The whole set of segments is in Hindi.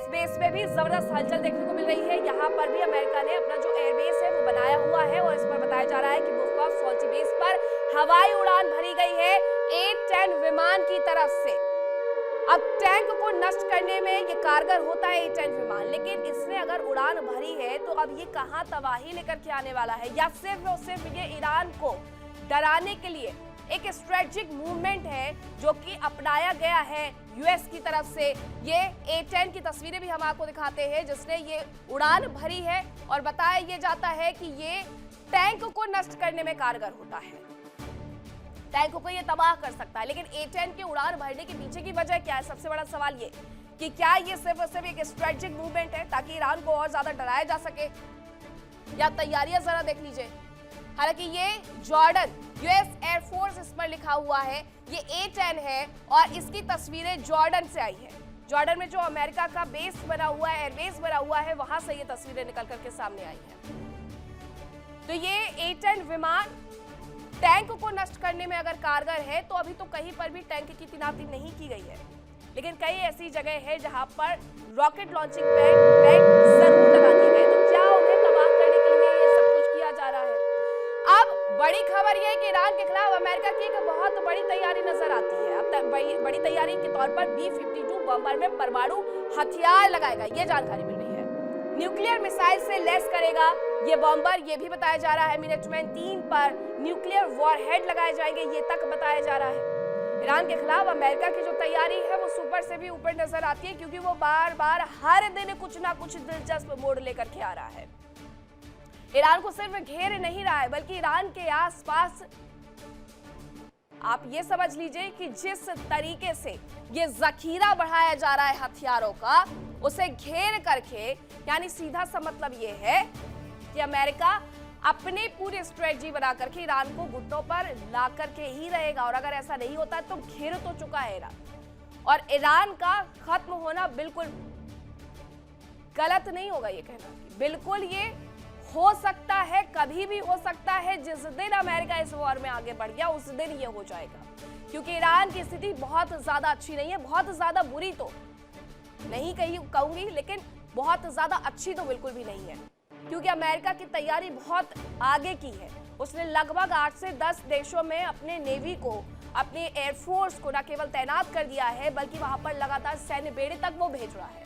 यूएस बेस में भी जबरदस्त हलचल देखने को मिल रही है। यहाँ पर भी अमेरिका ने अपना जो एयरबेस है वो बनाया हुआ है और इस पर बताया जा रहा है कि बुफा सॉल्टी बेस पर हवाई उड़ान भरी गई है A-10 विमान की तरफ से। अब टैंक को नष्ट करने में ये कारगर होता है A-10 विमान, लेकिन इसने अगर उड़ान भरी है तो अब ये कहां तबाही लेकर के आने वाला है, या सिर्फ और सिर्फ ये ईरान को डराने के लिए एक स्ट्रेटेजिक मूवमेंट है जो कि अपनाया गया है यूएस की तरफ से। ये A-10 की तस्वीरें भी हम आपको दिखाते हैं जिसने ये उड़ान भरी है और बताया ये जाता है कि ये टैंक को नष्ट करने में कारगर होता है, टैंक को ये तबाह कर सकता है। लेकिन A-10 के उड़ान भरने के पीछे की वजह क्या है? सबसे बड़ा सवाल ये कि क्या ये सिर्फ और सिर्फ एक स्ट्रेटेजिक मूवमेंट है ताकि ईरान को और ज्यादा डराया जा सके, या तैयारियां जरा देख लीजिए। हालांकि ये जॉर्डन यूएस एयरफोर्स इस पर लिखा हुआ है, ये A-10 है और इसकी तस्वीरें जॉर्डन से आई है। जॉर्डन में जो अमेरिका का बेस बना हुआ है, एयरबेस बना हुआ है, वहां से ये तस्वीरें निकल करके सामने आई है। तो ये A-10 विमान टैंक को नष्ट करने में अगर कारगर है तो अभी तो कहीं पर भी टैंक की तैनाती नहीं की गई है, लेकिन कई ऐसी जगह है जहां पर रॉकेट लॉन्चिंग पैड जरूर लगा दिए गए। तो क्या उन्हें तबाह करने के लिए ये सब कुछ किया जा रहा है? अब बड़ी खबर यह है कि ईरान के खिलाफ अमेरिका की एक बहुत बड़ी तैयारी नजर आती है। अब तक बड़ी तैयारी के तौर पर B-52 बम्बर में परमाणु हथियार लगाएगा, ये जानकारी मिल रही है। न्यूक्लियर मिसाइल से लैस करेगा ये बॉम्बर, ये भी बताया जा रहा है। मिनटमैन 3 पर न्यूक्लियर वॉरहेड लगाए जाएंगे, ये तक बताया जा रहा है। ईरान के खिलाफ अमेरिका की जो तैयारी है वो सुपर से भी ऊपर नजर आती है, क्योंकि वो बार बार हर दिन कुछ ना कुछ दिलचस्प मोड़ लेकर के आ रहा है। ईरान को सिर्फ घेर नहीं रहा है बल्कि ईरान के आसपास आप ये समझ लीजिए कि जिस तरीके से ये जखीरा बढ़ाया जा रहा है हथियारों का, उसे घेर करके, यानी सीधा सा मतलब ये है कि अमेरिका अपने पूरी स्ट्रेटजी बना करके ईरान को घुटनों पर ला करके ही रहेगा। और अगर ऐसा नहीं होता है तो घेर तो चुका है ईरान, और ईरान का खत्म होना बिल्कुल गलत नहीं होगा ये कहना, बिल्कुल ये हो सकता है, कभी भी हो सकता है। जिस दिन अमेरिका इस वॉर में आगे बढ़ गया उस दिन ये हो जाएगा, क्योंकि ईरान की स्थिति बहुत ज्यादा अच्छी नहीं है। बहुत ज्यादा बुरी तो नहीं कहूंगी, लेकिन बहुत ज्यादा अच्छी तो बिल्कुल भी नहीं है, क्योंकि अमेरिका की तैयारी बहुत आगे की है। उसने लगभग 8 से 10 देशों में अपने नेवी को, अपने एयरफोर्स को न केवल तैनात कर दिया है बल्कि वहां पर लगातार सैन्य बेड़े तक वो भेज रहा है।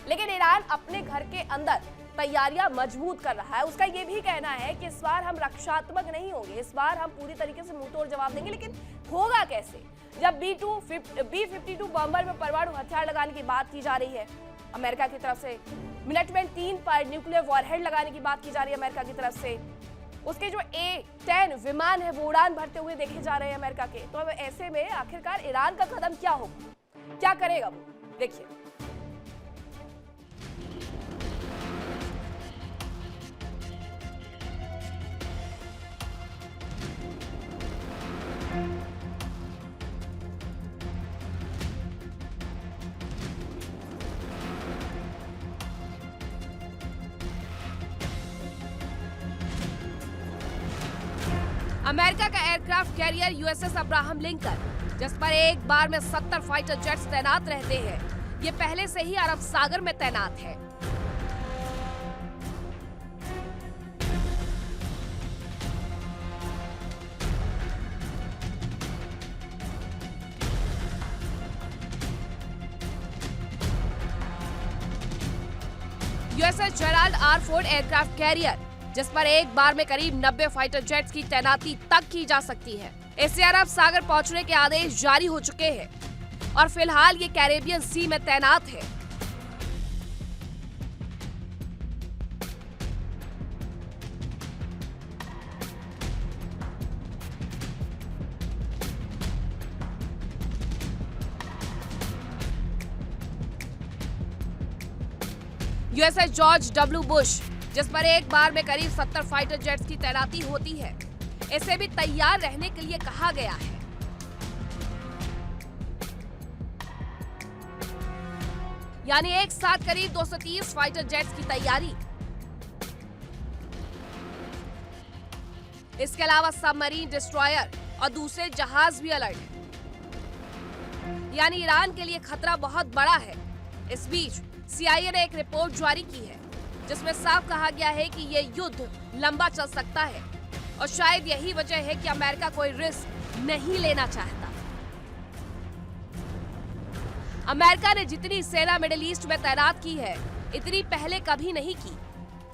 लेकिन ईरान अपने घर के अंदर तैयारियां मजबूत कर रहा है। उसका ये भी कहना है कि इस बार हम रक्षात्मक नहीं होंगे, इस बार हम पूरी तरीके से मुंहतोड़ जवाब देंगे। लेकिन होगा कैसे जब B-52 बॉम्बर में परमाणु हथियार लगाने की बात की जा रही है अमेरिका की तरफ से, मिनटमैन 3 पर न्यूक्लियर वॉरहेड लगाने की बात की जा रही है अमेरिका की तरफ से, उसके जो A-10 विमान है वो उड़ान भरते हुए देखे जा रहे हैं अमेरिका के। तो अब ऐसे में आखिरकार ईरान का कदम क्या होगा, क्या करेगा वो, देखिए। अमेरिका का aircraft carrier USS Abraham Lincoln, जिस पर एक बार में 70 फाइटर जेट्स तैनात रहते हैं, ये पहले से ही अरब सागर में तैनात है। USS Gerald R Ford aircraft carrier, जिस पर एक बार में करीब 90 फाइटर जेट्स की तैनाती तक की जा सकती है, इससे अरब सागर पहुंचने के आदेश जारी हो चुके हैं और फिलहाल ये कैरेबियन सी में तैनात है। USS जॉर्ज W बुश, जिस पर एक बार में करीब 70 फाइटर जेट्स की तैनाती होती है, इसे भी तैयार रहने के लिए कहा गया है। यानी एक साथ करीब 230 फाइटर जेट्स की तैयारी। इसके अलावा सबमरीन, डिस्ट्रॉयर और दूसरे जहाज भी अलर्ट हैं। यानी ईरान के लिए खतरा बहुत बड़ा है। इस बीच CIA ने एक रिपोर्ट जारी की है जिसमें साफ कहा गया है कि ये युद्ध लंबा चल सकता है और शायद यही वजह है कि अमेरिका कोई रिस्क नहीं लेना चाहता। अमेरिका ने जितनी सेना मिडिल ईस्ट में तैनात की है इतनी पहले कभी नहीं की,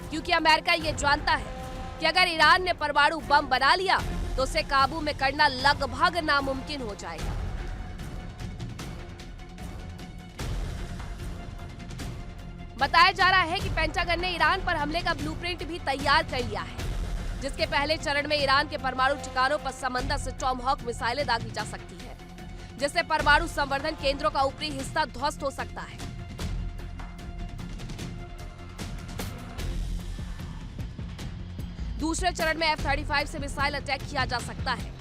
क्योंकि अमेरिका ये जानता है कि अगर ईरान ने परमाणु बम बना लिया तो उसे काबू में करना लगभग नामुमकिन हो जाएगा। बताया जा रहा है कि पेंटागन ने ईरान पर हमले का ब्लूप्रिंट भी तैयार कर लिया है, जिसके पहले चरण में ईरान के परमाणु ठिकानों पर समंदर से टॉमहॉक मिसाइलें दागी जा सकती है, जिससे परमाणु संवर्धन केंद्रों का ऊपरी हिस्सा ध्वस्त हो सकता है। दूसरे चरण में F-35 से मिसाइल अटैक किया जा सकता है।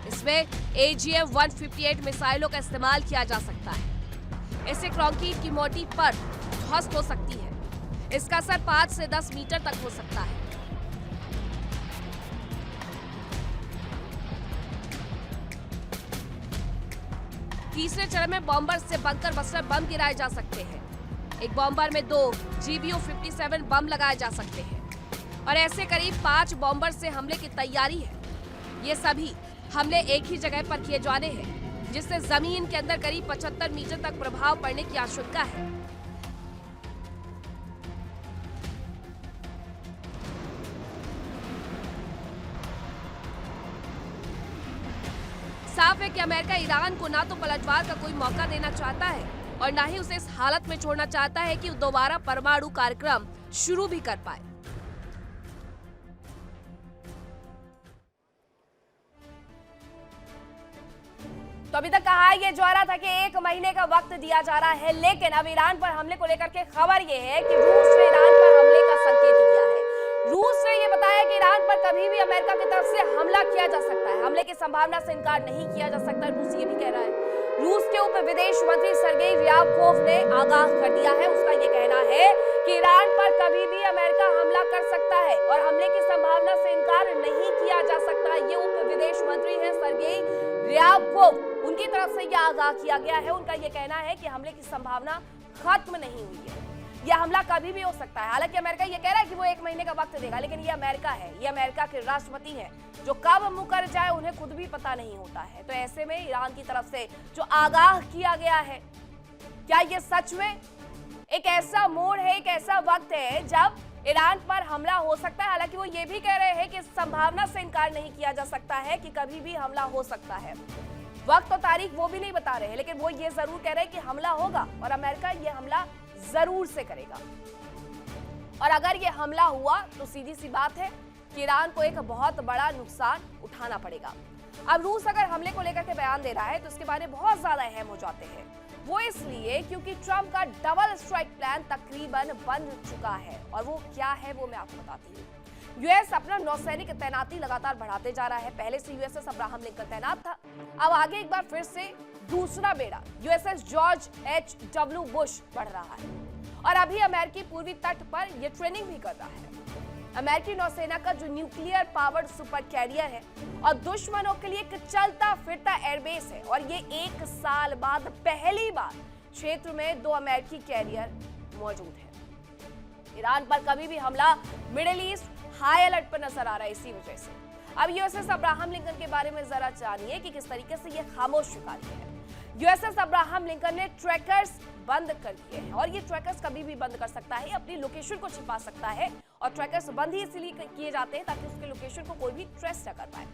इसमें AGM-158 मिसाइलों का इस्तेमाल किया जा सकता है। इससे कंक्रीट की मोटी परत ध्वस्त हो सकती है। इसका असर 5 से 10 मीटर तक हो सकता है। तीसरे चरण में बॉम्बर से बंकर बस्टर बम गिराए जा सकते हैं। एक बॉम्बर में 2 GBU-57 बम लगाए जा सकते हैं और ऐसे करीब 5 बॉम्बर से हमले की तैयारी है। ये सभी हमले एक ही जगह पर किए जाने हैं, जिससे जमीन के अंदर करीब 75 मीटर तक प्रभाव पड़ने की आशंका है। साफ है कि अमेरिका ईरान को ना तो पलटवार का कोई मौका देना चाहता है और ना ही उसे इस हालत में छोड़ना चाहता है कि दोबारा परमाणु कार्यक्रम शुरू भी कर पाए। तो अभी तक कहा यह जा रहा था कि 1 महीने का वक्त दिया जा रहा है, लेकिन अब ईरान पर हमले को लेकर के खबर यह है कि रूस ने ईरान पर हमले का संकेत दिया है। रूस ने यह बताया कि ईरान पर कभी भी अमेरिका की तरफ से हमला किया जा सकता है। हमले की संभावना से इनकार नहीं किया जा सकता, रूस ये भी कह रहा है। रूस के उप विदेश मंत्री सर्गेई रियाबकोव ने आगाह कर दिया है। उसका यह कहना है कि ईरान पर कभी भी अमेरिका हमला कर सकता है और हमले की संभावना से इनकार नहीं किया जा सकता। ये उप विदेश मंत्री हैं सर्गेई रियाबकोव, उनकी तरफ से यह आगाह किया गया है। उनका यह कहना है कि हमले की संभावना खत्म नहीं हुई है, यह हमला कभी भी हो सकता है। हालांकि अमेरिका यह कह रहा है कि वो 1 महीने का वक्त देगा, लेकिन ये अमेरिका है, ये अमेरिका के राष्ट्रपति हैं, जो कब मुकर जाए उन्हें खुद भी पता नहीं होता है। तो ऐसे में ईरान की तरफ से जो आगाह किया गया है, क्या ये सच में एक ऐसा मोड़ है, एक ऐसा वक्त है जब ईरान पर हमला हो सकता है? हालांकि वो ये भी कह रहे हैं कि संभावना से इनकार नहीं किया जा सकता है कि कभी भी हमला हो सकता है। वक्त और तारीख वो भी नहीं बता रहे हैं, लेकिन वो ये जरूर कह रहे हैं कि हमला होगा और अमेरिका ये हमला जरूर से करेगा। और अगर ये हमला हुआ तो सीधी सी बात है कि ईरान को एक बहुत बड़ा नुकसान उठाना पड़ेगा। अब रूस अगर हमले को लेकर के बयान दे रहा है तो उसके बारे में बहुत ज्यादा अहम हो जाते हैं। वो इसलिए क्योंकि ट्रंप का डबल स्ट्राइक प्लान तकरीबन बन चुका है, और वो क्या है वो मैं आपको बताती हूँ। यूएस अपना नौसैनिक तैनाती लगातार बढ़ाते जा रहा है। पहले से यूएसएस अब्राहम लिंकन तैनात था, अब आगे एक बार फिर से दूसरा बेड़ा यूएसएस जॉर्ज H.W. बुश बढ़ रहा है और अभी अमेरिकी पूर्वी तट पर यह ट्रेनिंग भी कर रहा है। अमेरिकी नौसेना का जो न्यूक्लियर पावर्ड सुपर कैरियर है और दुश्मनों के लिए एक चलता फिरता एयरबेस है, और ये 1 साल बाद पहली बार क्षेत्र में 2 अमेरिकी कैरियर मौजूद है। ईरान पर कभी भी हमला मिडिल ईस्ट हाई अलर्ट पर नजर आ रहा है। इसी वजह से अब यूएसएस अब्राहम लिंकन के बारे में जरा जानिए कि किस तरीके से ये खामोश शिकारी है। यूएसएस अब्राहम लिंकन ने ट्रैकर्स बंद कर दिए हैं, और ये ट्रैकर्स कभी भी बंद कर सकता है, अपनी लोकेशन को छिपा सकता है, और ट्रैकर्स बंद ही इसलिए किए जाते हैं ताकि उसके लोकेशन को कोई भी ट्रेस न कर पाए।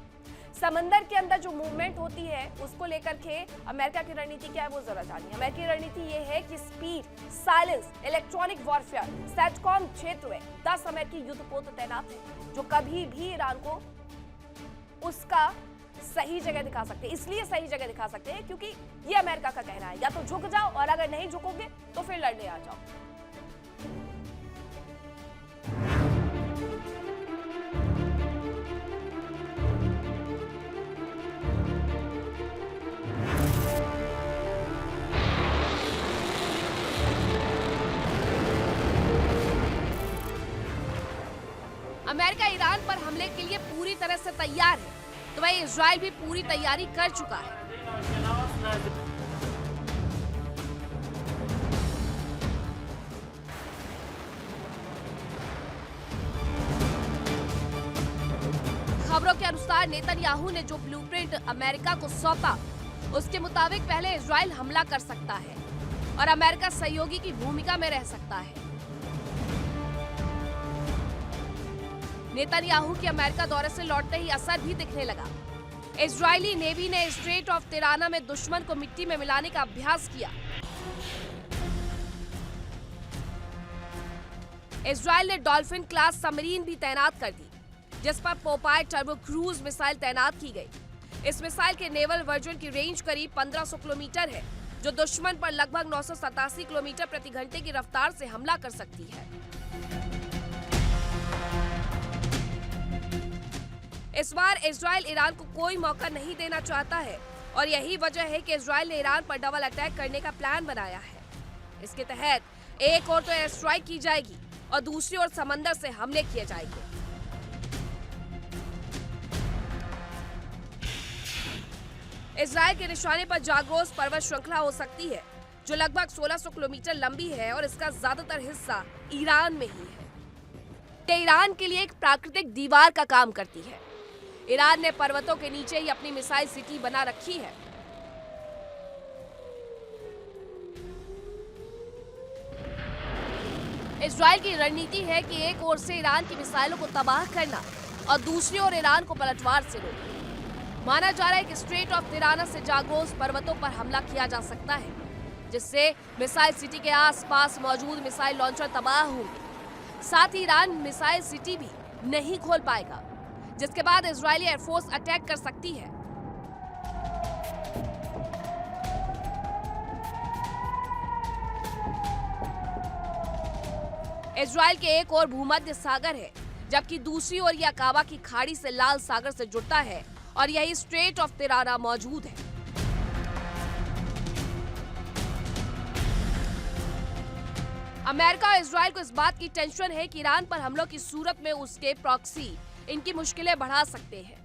समंदर के अंदर जो मूवमेंट होती है उसको लेकर के अमेरिका की रणनीति क्या है वो जरा जानिए। अमेरिकी रणनीति ये है कि speed, silence, electronic warfare, satcom क्षेत्र में 10 अमेरिकी युद्धपोत तैनात है, जो कभी भी ईरान को उसका सही जगह दिखा सकते हैं। इसलिए सही जगह दिखा सकते हैं क्योंकि ये अमेरिका का कहना है, या तो झुक जाओ और अगर नहीं झुकोगे तो फिर लड़ने आ जाओ। अमेरिका ईरान पर हमले के लिए पूरी तरह से तैयार है, तो वही इजराइल भी पूरी तैयारी कर चुका है। खबरों के अनुसार नेतन्याहू ने जो ब्लूप्रिंट अमेरिका को सौंपा, उसके मुताबिक पहले इजराइल हमला कर सकता है और अमेरिका सहयोगी की भूमिका में रह सकता है। नेतन्याहू के अमेरिका दौरे से लौटते ही असर भी दिखने लगा। इजरायली नेवी ने स्ट्रेट ऑफ तिराना में दुश्मन को मिट्टी में मिलाने का अभ्यास किया। इजराइल ने डॉल्फिन क्लास सबमरीन भी तैनात कर दी, जिस पर पोपाई टर्बो क्रूज मिसाइल तैनात की गई। इस मिसाइल के नेवल वर्जन की रेंज करीब 1500 किलोमीटर है, जो दुश्मन पर लगभग 987 किलोमीटर प्रति घंटे की रफ्तार से हमला कर सकती है। इस बार इजराइल ईरान को कोई मौका नहीं देना चाहता है और यही वजह है कि इजराइल ने ईरान पर डबल अटैक करने का प्लान बनाया है। इसके तहत एक ओर तो एयर स्ट्राइक की जाएगी और दूसरी ओर समंदर से हमले किए जाएंगे। इजराइल के निशाने पर जाग्रोस पर्वत श्रृंखला हो सकती है, जो लगभग 1600 किलोमीटर लंबी है और इसका ज्यादातर हिस्सा ईरान में ही है। ये ईरान के लिए एक प्राकृतिक दीवार का काम करती है। ईरान ने पर्वतों के नीचे ही अपनी मिसाइल सिटी बना रखी है। इजराइल की रणनीति है कि एक ओर से ईरान की मिसाइलों को तबाह करना और दूसरी ओर ईरान को पलटवार से रोकना। माना जा रहा है कि स्ट्रेट ऑफ तिराना से जाग्रोस पर्वतों पर हमला किया जा सकता है, जिससे मिसाइल सिटी के आसपास मौजूद मिसाइल लॉन्चर तबाह होंगे। साथ ही ईरान मिसाइल सिटी भी नहीं खोल पाएगा, जिसके बाद इजरायली एयरफोर्स अटैक कर सकती है। इजराइल के एक ओर भूमध्य सागर है, जबकि दूसरी ओर यह अकाबा की खाड़ी से लाल सागर से जुड़ता है और यही स्ट्रेट ऑफ तिराना मौजूद है। अमेरिका और इजराइल को इस बात की टेंशन है कि ईरान पर हमलों की सूरत में उसके प्रॉक्सी इनकी मुश्किलें बढ़ा सकते हैं।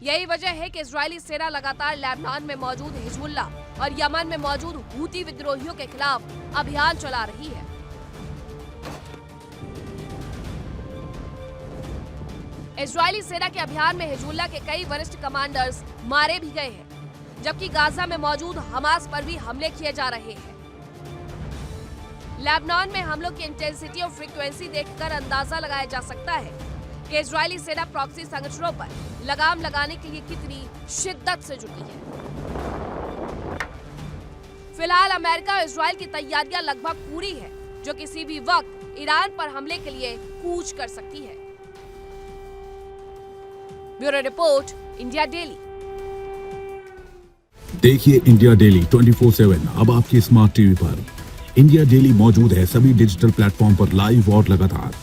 यही वजह है कि इजरायली सेना लगातार लेबनान में मौजूद हिजबुल्ला और यमन में मौजूद हूती विद्रोहियों के खिलाफ अभियान चला रही है। इजरायली सेना के अभियान में हिजबुल्ला के कई वरिष्ठ कमांडर्स मारे भी गए हैं, जबकि गाजा में मौजूद हमास पर भी हमले किए जा रहे हैं। लेबनान में हमलों की इंटेंसिटी और फ्रीक्वेंसी देखकर अंदाजा लगाया जा सकता है कि इजरायली सेना प्रॉक्सी संगठनों पर लगाम लगाने के लिए कितनी शिद्दत से जुटी है। फिलहाल अमेरिका और इजराइल की तैयारियां लगभग पूरी है, जो किसी भी वक्त ईरान पर हमले के लिए कूच कर सकती है। Bureau report, India daily. देखिए इंडिया डेली 24/7 अब आपकी स्मार्ट टीवी पर। इंडिया डेली मौजूद है सभी डिजिटल प्लेटफॉर्म पर लाइव और लगातार।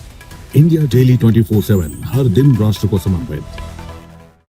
इंडिया डेली 24/7 हर दिन राष्ट्र को समर्पित।